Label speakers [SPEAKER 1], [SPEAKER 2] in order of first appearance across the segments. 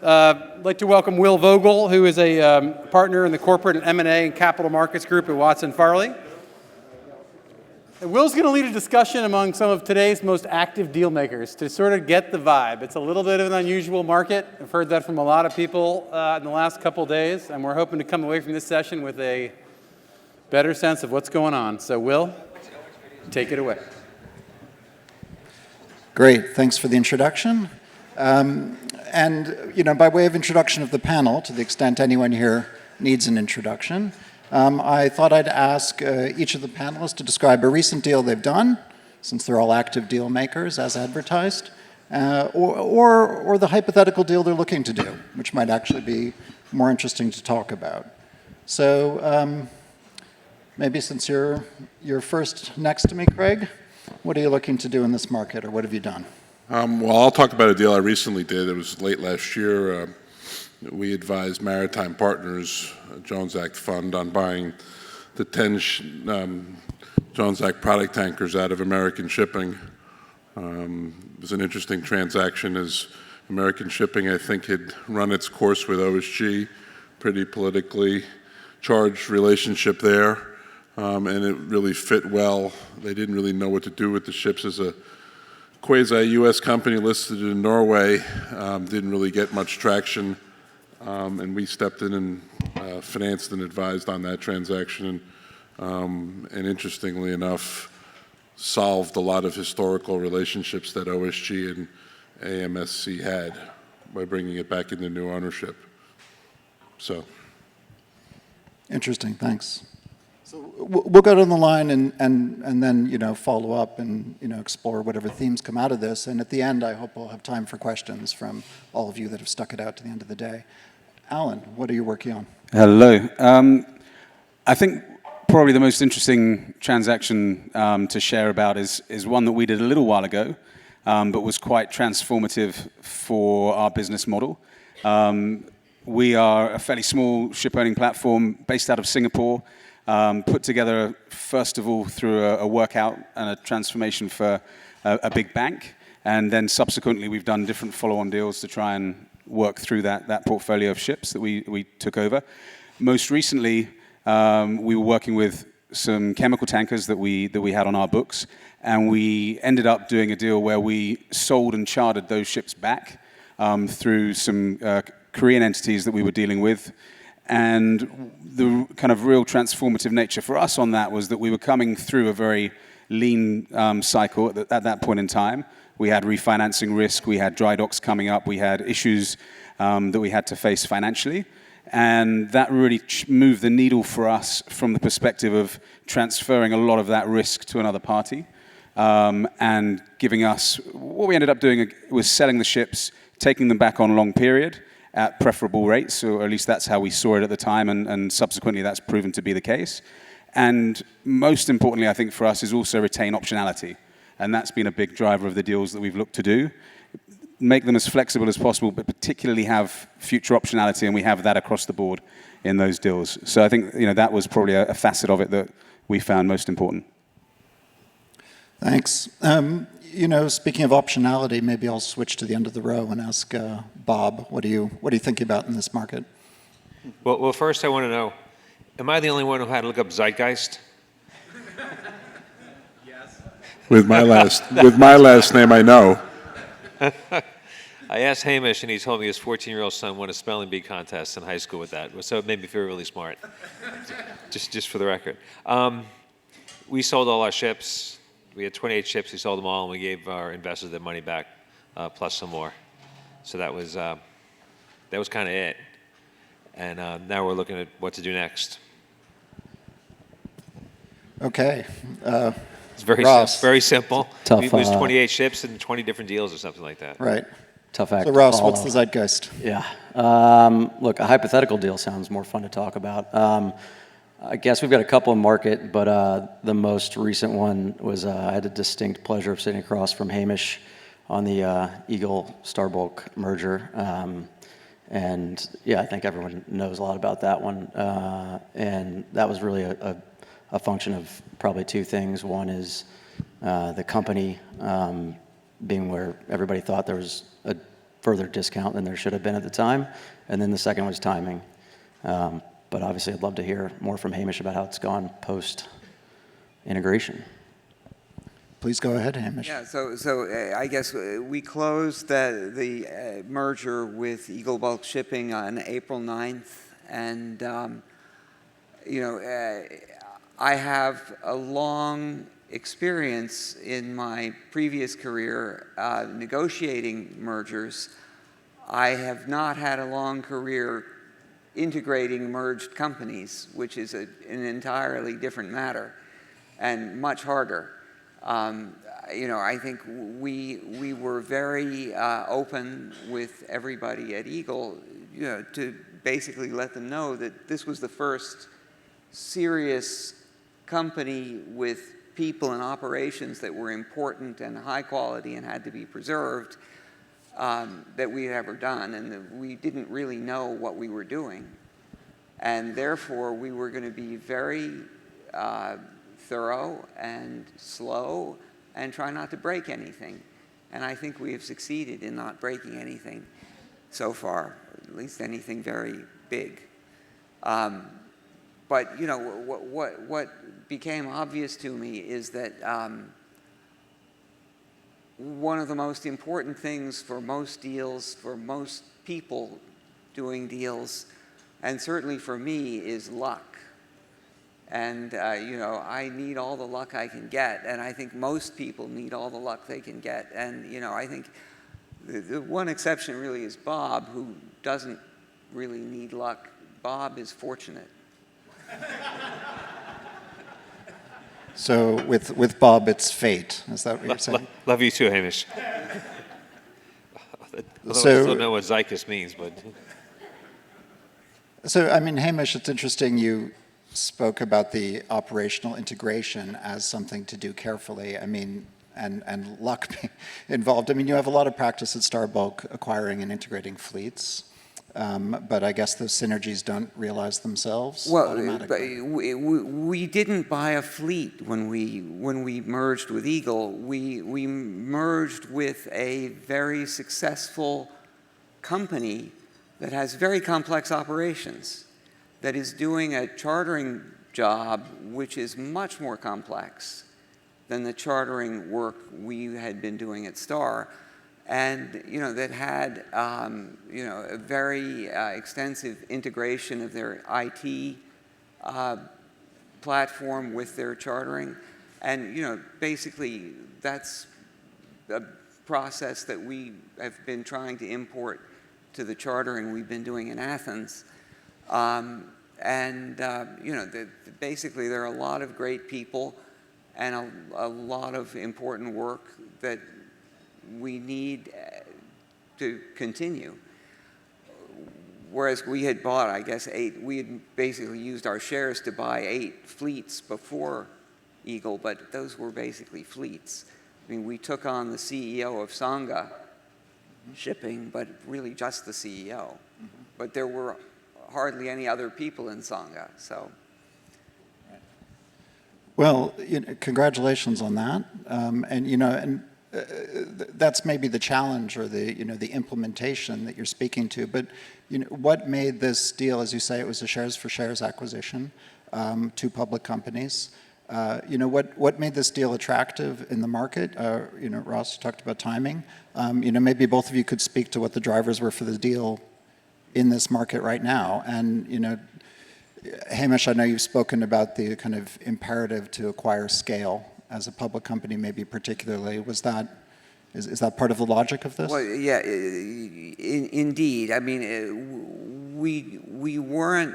[SPEAKER 1] I'd like to welcome Will Vogel, who is a partner in the corporate and M&A and capital markets group at Watson Farley. And Will's going to lead a discussion among some of today's most active deal makers to sort of get the vibe. It's a little bit of an unusual market. I've heard that from a lot of people in the last couple of days, and we're hoping to come away from this session with a better sense of what's going on. So, Will, take it away.
[SPEAKER 2] Great. Thanks for the introduction. And, by way of introduction of the panel, to the extent anyone here needs an introduction, I thought I'd ask each of the panelists to describe a recent deal they've done, since they're all active deal makers as advertised, or the hypothetical deal they're looking to do, which might actually be more interesting to talk about. So maybe since you're first next to me, Craig, what are you looking to do in this market, or what have you done?
[SPEAKER 3] Well, I'll talk about a deal I recently did. It was late last year. We advised Maritime Partners, a Jones Act fund, on buying the 10 Jones Act product tankers out of American Shipping. It was an interesting transaction, as American Shipping, I think, had run its course with OSG, pretty politically charged relationship there, and it really fit well. They didn't really know what to do with the ships as a quasi-U.S. company listed in Norway. Didn't really get much traction. And we stepped in and financed and advised on that transaction, and interestingly enough, solved a lot of historical relationships that OSG and AMSC had by bringing it back into new ownership. So,
[SPEAKER 2] interesting. Thanks. So we'll go down the line and then follow up and explore whatever themes come out of this. And at the end, I hope we'll have time for questions from all of you that have stuck it out to the end of the day. Alan, what are you working on?
[SPEAKER 4] Hello. I think probably the most interesting transaction to share about is one that we did a little while ago, but was quite transformative for our business model. We are a fairly small ship-owning platform based out of Singapore, put together, first of all, through a workout and a transformation for a big bank, and then subsequently we've done different follow-on deals to try and work through that portfolio of ships that we took over. Most recently, we were working with some chemical tankers that we had on our books, and we ended up doing a deal where we sold and chartered those ships back through some Korean entities that we were dealing with. And the kind of real transformative nature for us on that was that we were coming through a very lean cycle at that point in time. We had refinancing risk, we had dry docks coming up, we had issues that we had to face financially. And that really moved the needle for us from the perspective of transferring a lot of that risk to another party. And giving us, what we ended up doing was selling the ships, taking them back on long period at preferable rates, or at least that's how we saw it at the time, and subsequently that's proven to be the case. And most importantly, I think for us, is also retain optionality. And that's been a big driver of the deals that we've looked to do. Make them as flexible as possible, but particularly have future optionality, and we have that across the board in those deals. So I think that was probably a facet of it that we found most important.
[SPEAKER 2] Thanks. Speaking of optionality, maybe I'll switch to the end of the row and ask Bob, what are you thinking about in this market?
[SPEAKER 5] Well, first I want to know, am I the only one who had to look up Zeitgeist?
[SPEAKER 3] with my last name, I know.
[SPEAKER 5] I asked Hamish, and he told me his 14-year-old son won a spelling bee contest in high school with that, so it made me feel really smart. just for the record. We sold all our ships. We had 28 ships. We sold them all, and we gave our investors their money back, plus some more. So that was kind of it. And now we're looking at what to do next.
[SPEAKER 2] Okay.
[SPEAKER 5] It's very simple.
[SPEAKER 6] Tough,
[SPEAKER 5] we lose 28 ships in 20 different deals or something like that.
[SPEAKER 2] Right.
[SPEAKER 6] Tough act.
[SPEAKER 2] So Ross, what's the Zeitgeist?
[SPEAKER 6] Yeah. Look, a hypothetical deal sounds more fun to talk about. I guess we've got a couple in market, but the most recent one was I had a distinct pleasure of sitting across from Hamish on the Eagle Starbulk merger. And yeah, I think everyone knows a lot about that one. And that was really a function of probably two things. One is the company being where everybody thought there was a further discount than there should have been at the time. And then the second was timing. But obviously, I'd love to hear more from Hamish about how it's gone post-integration.
[SPEAKER 2] Please go ahead, Hamish.
[SPEAKER 7] Yeah, so I guess we closed the merger with Eagle Bulk Shipping on April 9th, and I have a long experience in my previous career negotiating mergers. I have not had a long career integrating merged companies, which is an entirely different matter and much harder. I think we were very open with everybody at Eagle, to basically let them know that this was the first serious company with people and operations that were important and high quality and had to be preserved that we had ever done, and that we didn't really know what we were doing. And therefore, we were going to be very thorough and slow and try not to break anything. And I think we have succeeded in not breaking anything so far, at least anything very big. But what became obvious to me is that one of the most important things for most deals, for most people doing deals, and certainly for me, is luck. And I need all the luck I can get, and I think most people need all the luck they can get. And I think the one exception really is Bob, who doesn't really need luck. Bob is fortunate.
[SPEAKER 2] So with Bob, it's fate. Is that what you're saying?
[SPEAKER 5] Love you too, Hamish. Although
[SPEAKER 2] So-
[SPEAKER 5] I still know what Zeitgeist means, but
[SPEAKER 2] So, I mean, Hamish, it's interesting you spoke about the operational integration as something to do carefully. I mean, and luck being involved. I mean, you have a lot of practice at Bulk acquiring and integrating fleets, but I guess those synergies don't realize themselves automatically.
[SPEAKER 7] We didn't buy a fleet when we merged with Eagle. We merged with a very successful company that has very complex operations, that is doing a chartering job which is much more complex than the chartering work we had been doing at Star, and that had a very extensive integration of their IT platform with their chartering, and basically that's a process that we have been trying to import to the chartering we've been doing in Athens. Basically there are a lot of great people and a lot of important work that we need to continue. Whereas we had bought, I guess, we had basically used our shares to buy 8 fleets before Eagle, but those were basically fleets. I mean, we took on the CEO of Sangha Shipping, but really just the CEO. But there were hardly any other people in Sangha, so.
[SPEAKER 2] Well, congratulations on that, that's maybe the challenge or the implementation that you're speaking to. But what made this deal, as you say, it was a shares for shares acquisition, 2 public companies. What made this deal attractive in the market? Ross talked about timing. Maybe both of you could speak to what the drivers were for the deal in this market right now. And Hamish, I know you've spoken about the kind of imperative to acquire scale as a public company, maybe particularly. Is that part of the logic of this?
[SPEAKER 7] Well, yeah, indeed. I mean, we weren't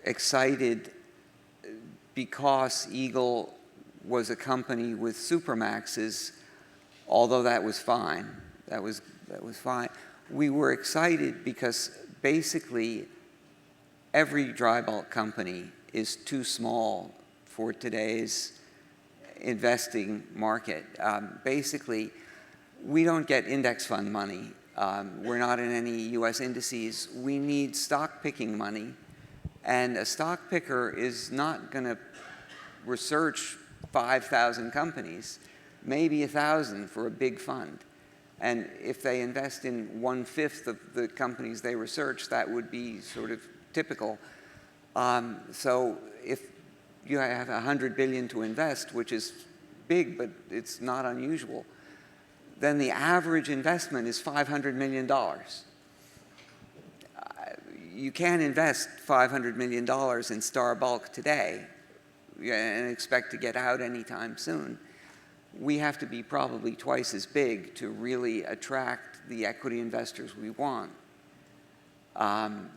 [SPEAKER 7] excited because Eagle was a company with Supermaxes, although that was fine. That was fine. We were excited because basically every dry bulk company is too small for today's investing market. Basically, we don't get index fund money. We're not in any U.S. indices. We need stock picking money. And a stock picker is not going to research 5,000 companies, maybe 1,000 for a big fund. And if they invest in 1/5 of the companies they research, that would be sort of typical. So if you have 100 billion to invest, which is big, but it's not unusual, then the average investment is $500 million. You can't invest $500 million in Star Bulk today and expect to get out anytime soon. We have to be probably twice as big to really attract the equity investors we want. And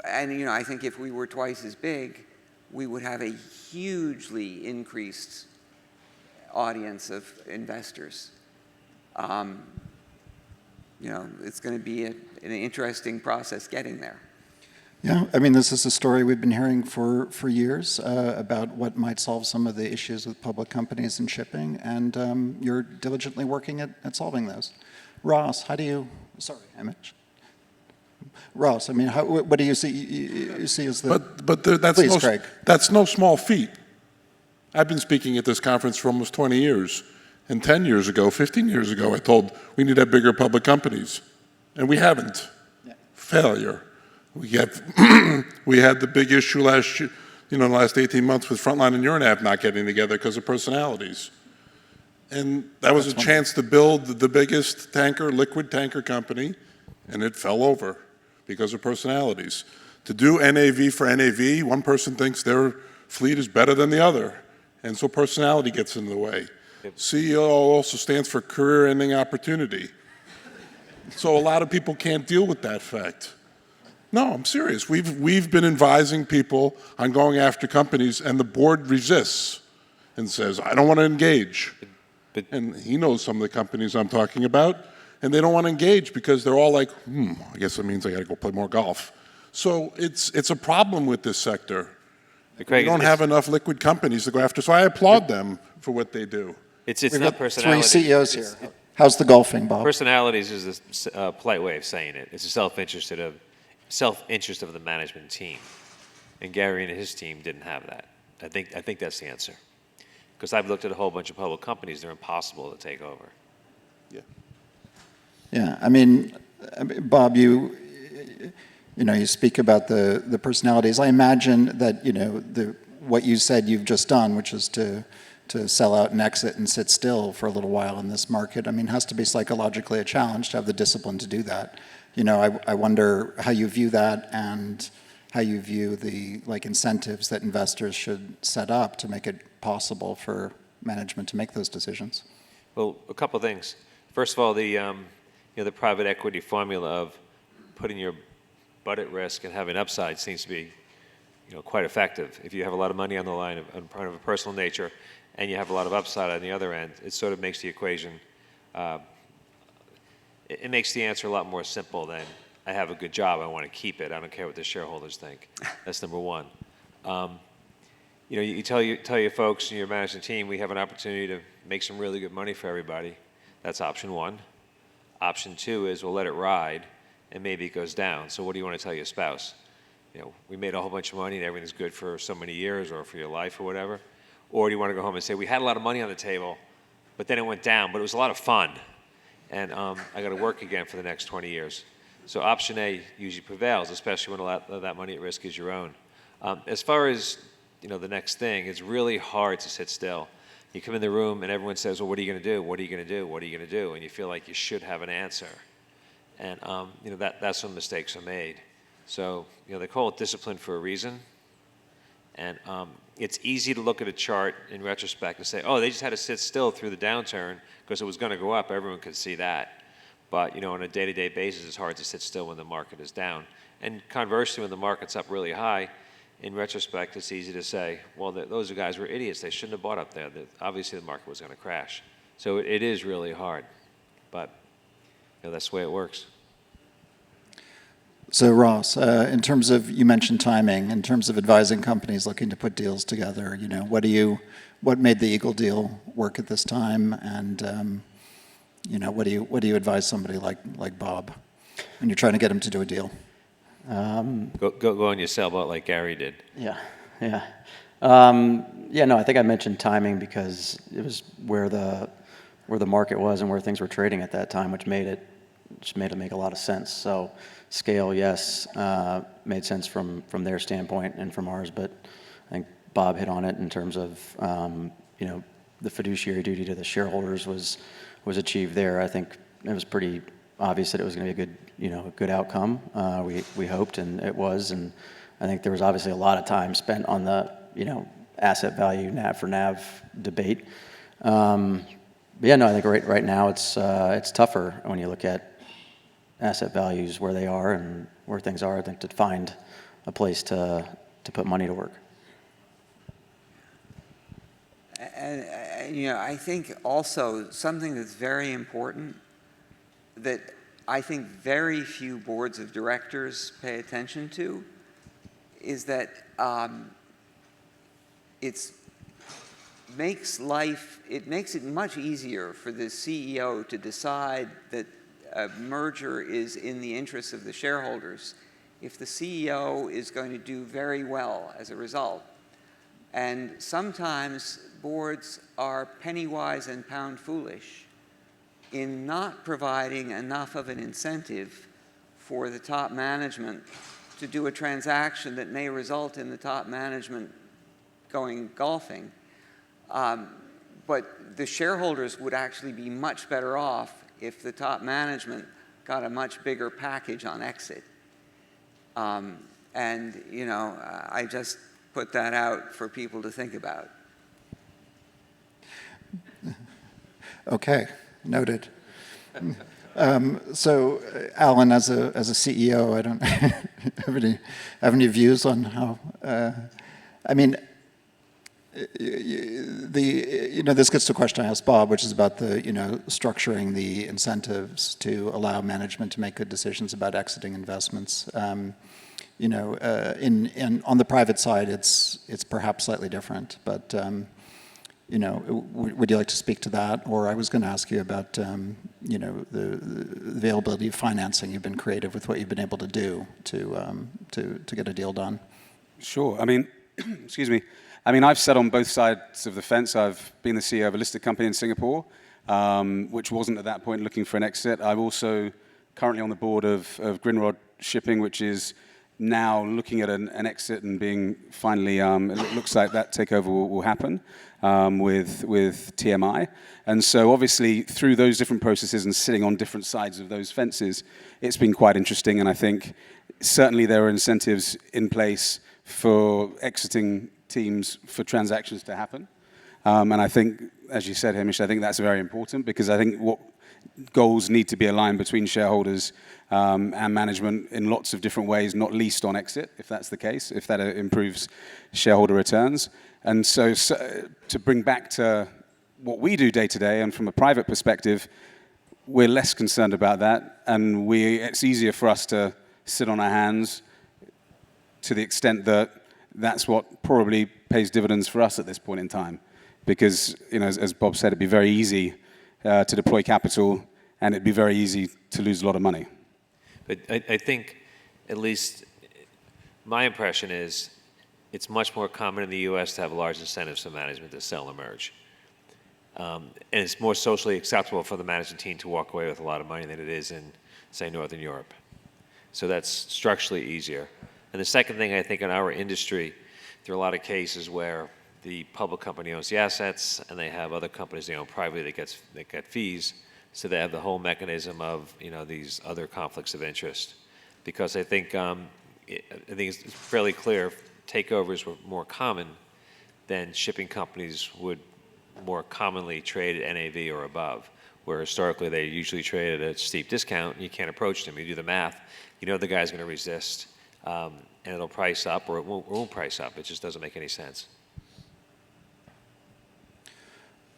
[SPEAKER 7] I think if we were twice as big, we would have a hugely increased audience of investors. It's going to be an interesting process getting there.
[SPEAKER 2] Yeah, I mean, this is a story we've been hearing for years about what might solve some of the issues with public companies and shipping, and you're diligently working at solving those. Ross, how do you, sorry, Hamish. Ross, I mean, what do you see, you see as the...
[SPEAKER 3] But that's no small feat. I've been speaking at this conference for almost 20 years, and 10 years ago, 15 years ago, I told we need to have bigger public companies, and we haven't. Yeah. Failure. We had the big issue last year, the last 18 months with Frontline and Euronav not getting together because of personalities. And that was a chance to build the biggest liquid tanker company, and it fell over because of personalities. To do NAV for NAV, one person thinks their fleet is better than the other, and so personality gets in the way. Yep. CEO also stands for career-ending opportunity. So a lot of people can't deal with that fact. No, I'm serious. We've been advising people on going after companies, and the board resists and says, I don't want to engage. And he knows some of the companies I'm talking about, and they don't want to engage because they're all like, I guess that means I got to go play more golf. So it's a problem with this sector. We don't have enough liquid companies to go after, so I applaud them for what they do.
[SPEAKER 5] It's
[SPEAKER 2] We've
[SPEAKER 5] not
[SPEAKER 2] got
[SPEAKER 5] personality.
[SPEAKER 2] 3 CEOs here. How's the golfing, Bob?
[SPEAKER 5] Personalities is a polite way of saying it. It's a self-interest of the management team, and Gary and his team didn't have that. I think that's the answer, because I've looked at a whole bunch of public companies; they're impossible to take over.
[SPEAKER 3] Yeah.
[SPEAKER 2] Yeah, I mean, Bob, you speak about the personalities. I imagine that what you said you've just done, which is to sell out and exit and sit still for a little while in this market, I mean, has to be psychologically a challenge to have the discipline to do that. I wonder how you view that and how you view the incentives that investors should set up to make it possible for management to make those decisions.
[SPEAKER 5] Well, a couple of things. First of all, the private equity formula of putting your butt at risk and having upside seems to be quite effective. If you have a lot of money on the line of a personal nature and you have a lot of upside on the other end, it sort of makes the equation it makes the answer a lot more simple than I have a good job, I want to keep it, I don't care what the shareholders think. That's number one. You tell your folks and your management team, we have an opportunity to make some really good money for everybody. That's option one. Option two is we'll let it ride and maybe it goes down. So what do you want to tell your spouse? We made a whole bunch of money and everything's good for so many years or for your life or whatever. Or do you want to go home and say, we had a lot of money on the table, but then it went down, but it was a lot of fun. And I got to work again for the next 20 years. So option A usually prevails, especially when a lot of that money at risk is your own. As far as the next thing, it's really hard to sit still. You come in the room and everyone says, well, what are you going to do? What are you going to do? What are you going to do? And you feel like you should have an answer. And that's when mistakes are made. So they call it discipline for a reason. And it's easy to look at a chart in retrospect and say, oh, they just had to sit still through the downturn because it was going to go up. Everyone could see that. But on a day-to-day basis, it's hard to sit still when the market is down. And conversely, when the market's up really high, in retrospect, it's easy to say, well, those guys were idiots. They shouldn't have bought up there. Obviously, the market was going to crash. So it is really hard. But that's the way it works.
[SPEAKER 2] So Ross, in terms of, you mentioned timing, in terms of advising companies looking to put deals together, what made the Eagle deal work at this time? And what do you advise somebody like Bob when you're trying to get him to do a deal?
[SPEAKER 5] Go on your sailboat like Gary did.
[SPEAKER 6] Yeah. No, I think I mentioned timing because it was where the market was and where things were trading at that time, which made it make a lot of sense. So scale, yes, made sense from their standpoint and from ours, but I think Bob hit on it in terms of the fiduciary duty to the shareholders was achieved there. I think it was pretty obvious that it was going to be a good outcome. We hoped, and it was. And I think there was obviously a lot of time spent on the asset value NAV for NAV debate. But yeah, no, I think right now it's tougher when you look at asset values where they are and where things are. I think to find a place to put money to work.
[SPEAKER 7] And I think also something that's very important that I think very few boards of directors pay attention to is that it makes it much easier for the CEO to decide that a merger is in the interest of the shareholders if the CEO is going to do very well as a result. And sometimes boards are penny wise and pound foolish in not providing enough of an incentive for the top management to do a transaction that may result in the top management going golfing. But the shareholders would actually be much better off if the top management got a much bigger package on exit. I just put that out for people to think about.
[SPEAKER 2] Okay, noted. So, Alan, as a CEO, I don't have any views on how. This gets to a question I asked Bob, which is about the structuring the incentives to allow management to make good decisions about exiting investments. On the private side, it's perhaps slightly different, but would you like to speak to that? Or I was going to ask you about the availability of financing. You've been creative with what you've been able to do to get a deal done.
[SPEAKER 4] Sure. Excuse me. I've sat on both sides of the fence. I've been the CEO of a listed company in Singapore, which wasn't at that point looking for an exit. I'm also currently on the board of Grindrod Shipping, which is now looking at an exit and being finally, it looks like that takeover will happen with TMI. And so obviously through those different processes and sitting on different sides of those fences, it's been quite interesting. And I think certainly there are incentives in place for exiting teams for transactions to happen. And I think, as you said, Hamish, I think that's very important because I think what goals need to be aligned between shareholders and management in lots of different ways, not least on exit, if that's the case, if that improves shareholder returns. And so to bring back to what we do day to day and from a private perspective, we're less concerned about that. And it's easier for us to sit on our hands to the extent that that's what probably pays dividends for us at this point in time. Because, as Bob said, it'd be very easy to deploy capital and it'd be very easy to lose a lot of money.
[SPEAKER 5] But I think, at least my impression is, it's much more common in the U.S. to have large incentives for management to sell and merge. And it's more socially acceptable for the management team to walk away with a lot of money than it is in, say, Northern Europe. So that's structurally easier. And the second thing, I think in our industry, there are a lot of cases where the public company owns the assets and they have other companies they own privately that get fees. So they have the whole mechanism of these other conflicts of interest. Because I think it's fairly clear takeovers were more common than shipping companies would more commonly trade at NAV or above, where historically they usually trade at a steep discount and you can't approach them. You do the math, the guy's going to resist. And it'll price up or it won't price up. It just doesn't make any sense.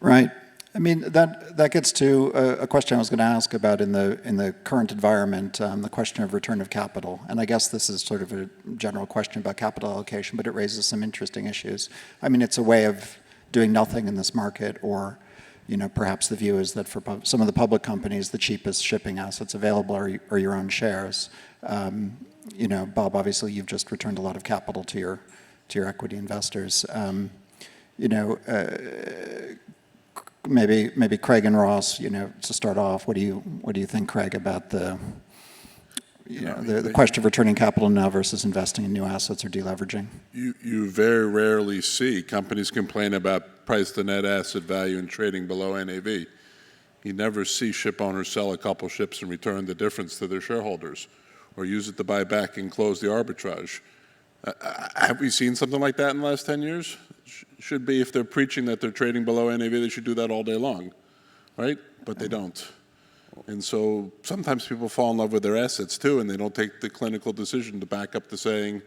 [SPEAKER 2] Right. That gets to a question I was going to ask about in the current environment, the question of return of capital. And I guess this is sort of a general question about capital allocation, but it raises some interesting issues. It's a way of doing nothing in this market, or perhaps the view is that for some of the public companies, the cheapest shipping assets available are your own shares. Bob, obviously you've just returned a lot of capital to your equity investors. maybe Craig and Ross, to start off, what do you think, Craig, about the question of returning capital now versus investing in new assets or deleveraging?
[SPEAKER 3] You very rarely see companies complain about price to net asset value and trading below NAV. You never see ship owners sell a couple ships and return the difference to their shareholders, or use it to buy back and close the arbitrage. Have we seen something like that in the last 10 years? Should be, if they're preaching that they're trading below NAV, they should do that all day long, right? But they don't. And so sometimes people fall in love with their assets too, and they don't take the clinical decision to back up the saying,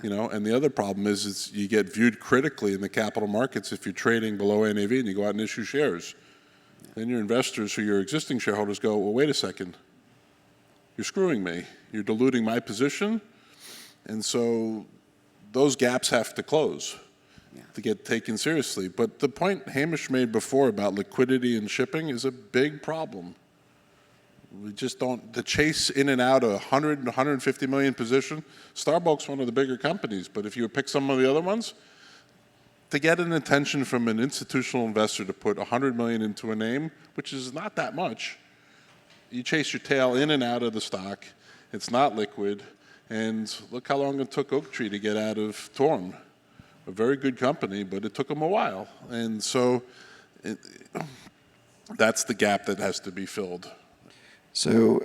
[SPEAKER 3] and the other problem is you get viewed critically in the capital markets if you're trading below NAV and you go out and issue shares. Then your investors, or your existing shareholders, go, well, wait a second. You're screwing me. You're diluting my position. And so those gaps have to close to get taken seriously. But the point Hamish made before about liquidity and shipping is a big problem. We just don't, the chase in and out of 100 and 150 million position, Starbucks one of the bigger companies, but if you pick some of the other ones, to get an attention from an institutional investor to put 100 million into a name, which is not that much, you chase your tail in and out of the stock. It's not liquid. And look how long it took Oaktree to get out of Torn. A very good company, but it took them a while. And so that's the gap that has to be filled.
[SPEAKER 2] So,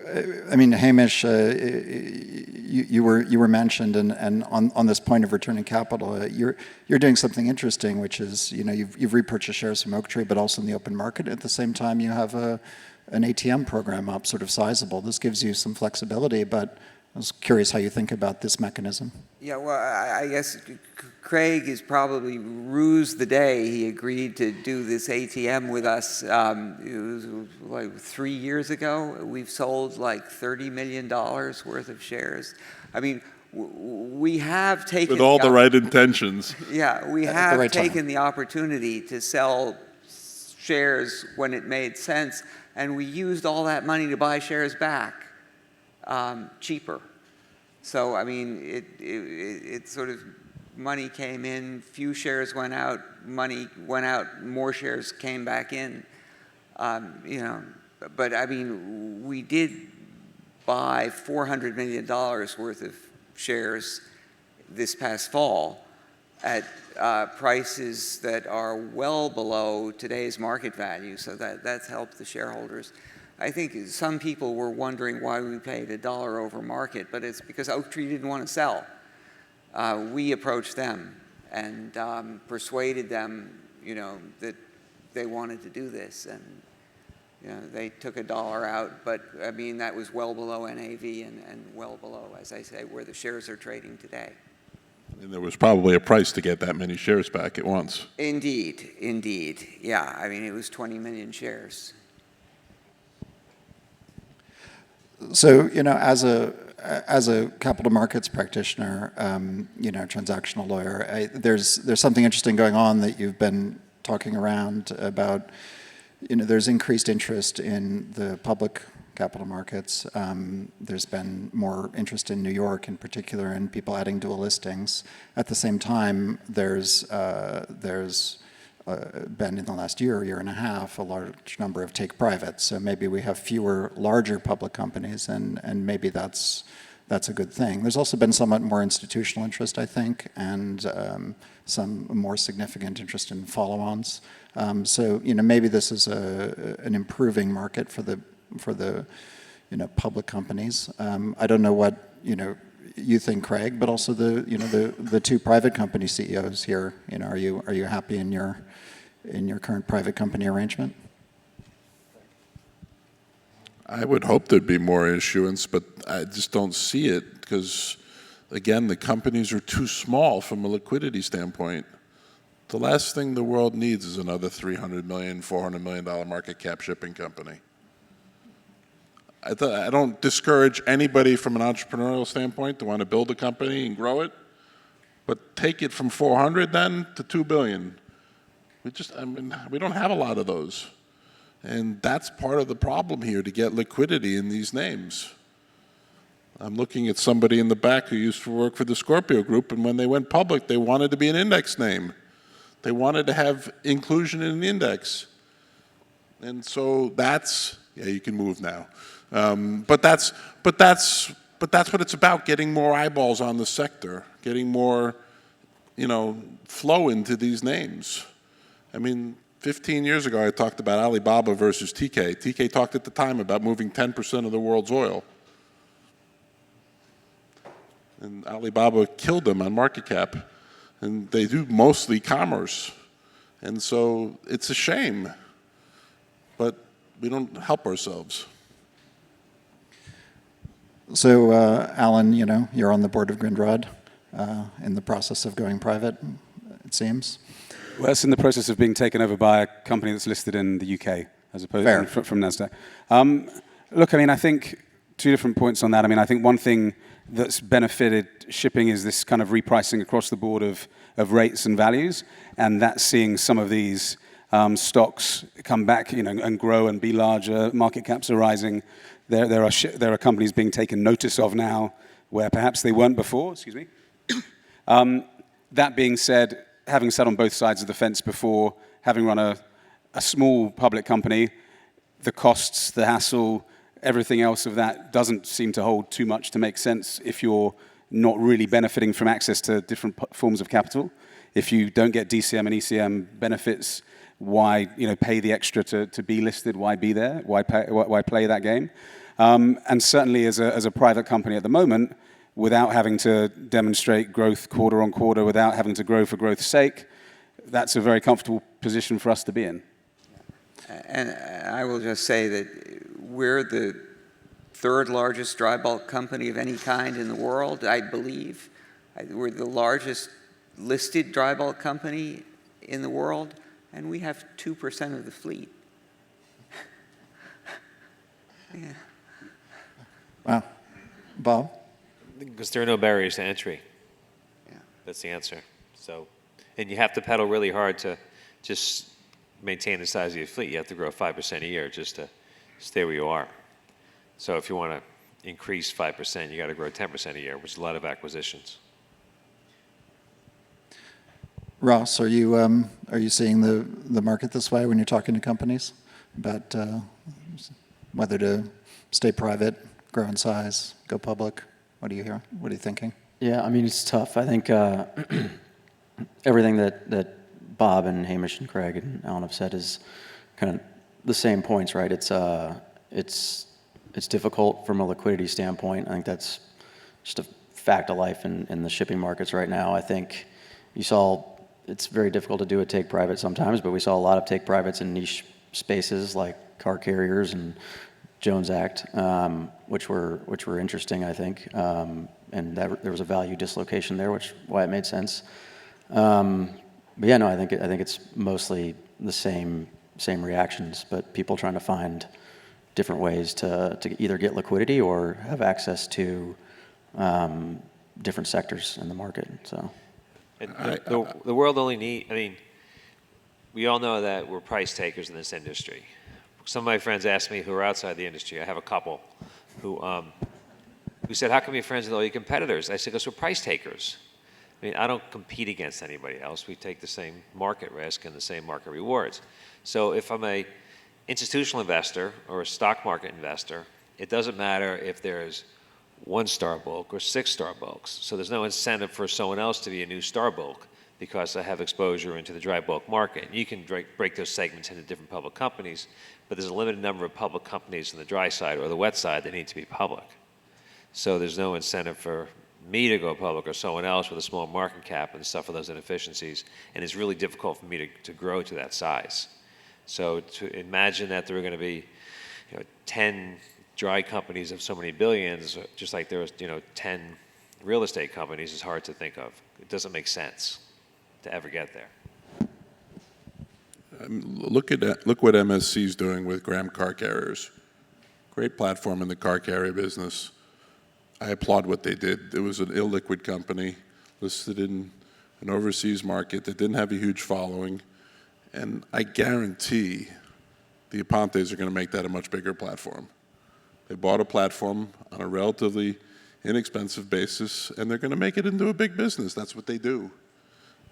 [SPEAKER 2] Hamish, you were mentioned, and on this point of returning capital, you're doing something interesting, which is, you've repurchased shares from Oaktree, but also in the open market. At the same time, you have an ATM program up, sort of sizable. This gives you some flexibility, but I was curious how you think about this mechanism.
[SPEAKER 7] Yeah, well, I guess Craig is probably rused the day he agreed to do this ATM with us. It was like 3 years ago. We've sold like $30 million worth of shares. I mean, we have taken...
[SPEAKER 3] With all the right intentions.
[SPEAKER 7] Yeah, we have taken the opportunity to sell shares when it made sense, and we used all that money to buy shares back cheaper. So, I mean, it sort of, money came in, few shares went out, money went out, more shares came back in. But I mean, we did buy $400 million worth of shares this past fall at prices that are well below today's market value, so that's helped the shareholders. I think some people were wondering why we paid $1 over market, but it's because Oaktree didn't want to sell. We approached them and persuaded them, that they wanted to do this, and they took $1 out. But I mean, that was well below NAV and well below, as I say, where the shares are trading today.
[SPEAKER 3] And there was probably a price to get that many shares back at once.
[SPEAKER 7] Indeed. Yeah, I mean, it was 20 million shares.
[SPEAKER 2] So, as a capital markets practitioner, transactional lawyer, there's something interesting going on that you've been talking around about. There's increased interest in the public capital markets. There's been more interest in New York, in particular, in people adding dual listings. At the same time, there's been in the last year and a half, a large number of take privates. So maybe we have fewer larger public companies, and maybe that's a good thing. There's also been somewhat more institutional interest, I think, and some more significant interest in follow-ons. So maybe this is an improving market for the public companies. I don't know what you think, Craig, but also the two private company CEOs here. Are you happy in your current private company arrangement?
[SPEAKER 3] I would hope there'd be more issuance, but I just don't see it because, again, the companies are too small from a liquidity standpoint. The last thing the world needs is another $300 million, $400 million market cap shipping company. I don't discourage anybody from an entrepreneurial standpoint to want to build a company and grow it, but take it from 400 then to 2 billion. We don't have a lot of those. And that's part of the problem here, to get liquidity in these names. I'm looking at somebody in the back who used to work for the Scorpio Group, and when they went public, they wanted to be an index name. They wanted to have inclusion in the index. And so you can move now. But that's what it's about, getting more eyeballs on the sector, getting more, flow into these names. I mean, 15 years ago, I talked about Alibaba versus TK. TK talked at the time about moving 10% of the world's oil. And Alibaba killed them on market cap. And they do mostly commerce. And so it's a shame. But we don't help ourselves.
[SPEAKER 2] So, Alan, you're on the board of Grindrod, in the process of going private, it seems.
[SPEAKER 4] Well, it's in the process of being taken over by a company that's listed in the UK, as opposed to from NASDAQ. Look, I think 2 different points on that. I think one thing that's benefited shipping is this kind of repricing across the board of rates and values, and that's seeing some of these stocks come back, and grow and be larger. Market caps are rising. There are companies being taken notice of now where perhaps they weren't before. Excuse me. That being said, having sat on both sides of the fence before, having run a small public company, the costs, the hassle, everything else of that doesn't seem to hold too much to make sense if you're not really benefiting from access to different forms of capital. If you don't get DCM and ECM benefits, why pay the extra to be listed? Why be there? Why play that game? And certainly as a private company at the moment, without having to demonstrate growth quarter on quarter, without having to grow for growth's sake, that's a very comfortable position for us to be in.
[SPEAKER 7] And I will just say that we're the 3rd largest dry bulk company of any kind in the world, I believe. We're the largest listed dry bulk company in the world, and we have 2% of the fleet. Yeah.
[SPEAKER 2] Wow. Bob?
[SPEAKER 5] Because there are no barriers to entry.
[SPEAKER 7] Yeah.
[SPEAKER 5] That's the answer. So, and you have to pedal really hard to just maintain the size of your fleet. You have to grow 5% a year just to stay where you are. So if you want to increase 5%, you got to grow 10% a year, which is a lot of acquisitions.
[SPEAKER 2] Ross, are you seeing the market this way when you're talking to companies about whether to stay private, grow in size, go public? What do you hear? What are you thinking?
[SPEAKER 6] Yeah, it's tough. I think everything that Bob and Hamish and Craig and Alan have said is kind of the same points, right? It's difficult from a liquidity standpoint. I think that's just a fact of life in the shipping markets right now. I think you saw it's very difficult to do a take private sometimes, but we saw a lot of take privates in niche spaces like car carriers and Jones Act, which were interesting, I think, and there was a value dislocation there, why it made sense. But yeah, no, I think it's mostly the same reactions, but people trying to find different ways to either get liquidity or have access to different sectors in the market. So,
[SPEAKER 5] and the world only we all know that we're price takers in this industry. Some of my friends ask me who are outside the industry. I have a couple who said, "How come you're friends with all your competitors?" I said, "Because we're price takers." I don't compete against anybody else. We take the same market risk and the same market rewards. So if I'm a institutional investor or a stock market investor, it doesn't matter if there's 1-star bulk or 6-star bulks. So there's no incentive for someone else to be a new star bulk because I have exposure into the dry bulk market. You can break those segments into different public companies, but there's a limited number of public companies on the dry side or the wet side that need to be public. So there's no incentive for me to go public or someone else with a small market cap and suffer those inefficiencies, and it's really difficult for me to grow to that size. So to imagine that there are going to be 10 dry companies of so many billions, just like there was 10 real estate companies, is hard to think of. It doesn't make sense to ever get there.
[SPEAKER 3] Look what MSC is doing with Graham Car Carriers. Great platform in the car carrier business. I applaud what they did. It was an illiquid company listed in an overseas market that didn't have a huge following, and I guarantee the Apontes are going to make that a much bigger platform. They bought a platform on a relatively inexpensive basis, and they're going to make it into a big business. That's what they do.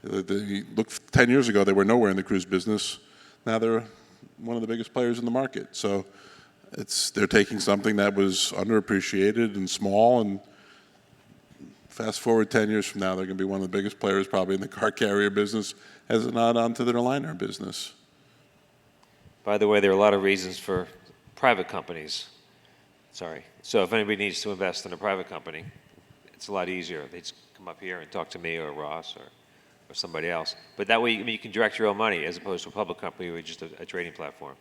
[SPEAKER 3] Look, 10 years ago, they were nowhere in the cruise business. Now they're one of the biggest players in the market. So they're taking something that was underappreciated and small, and fast forward 10 years from now, they're going to be one of the biggest players probably in the car carrier business as an add-on to their liner business.
[SPEAKER 5] By the way, there are a lot of reasons for private companies. Sorry. So if anybody needs to invest in a private company, it's a lot easier. They just come up here and talk to me or Ross or somebody else. But that way, you can direct your own money as opposed to a public company or just a trading platform.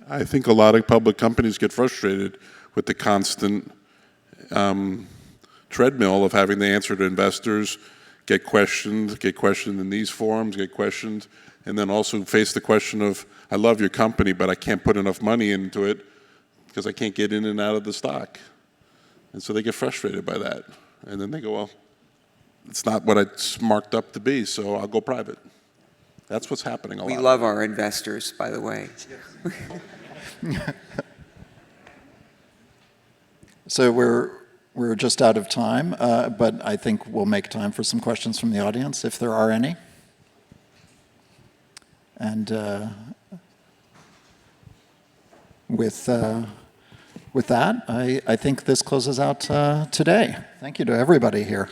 [SPEAKER 3] I think a lot of public companies get frustrated with the constant treadmill of having to answer to investors, get questioned in these forums, get questioned, and then also face the question of, I love your company, but I can't put enough money into it because I can't get in and out of the stock. And so they get frustrated by that. And then they go, well, it's not what it's marked up to be, so I'll go private. That's what's happening a lot.
[SPEAKER 7] We love our investors, by the way.
[SPEAKER 2] So we're just out of time, but I think we'll make time for some questions from the audience, if there are any. And with that, I think this closes out today. Thank you to everybody here.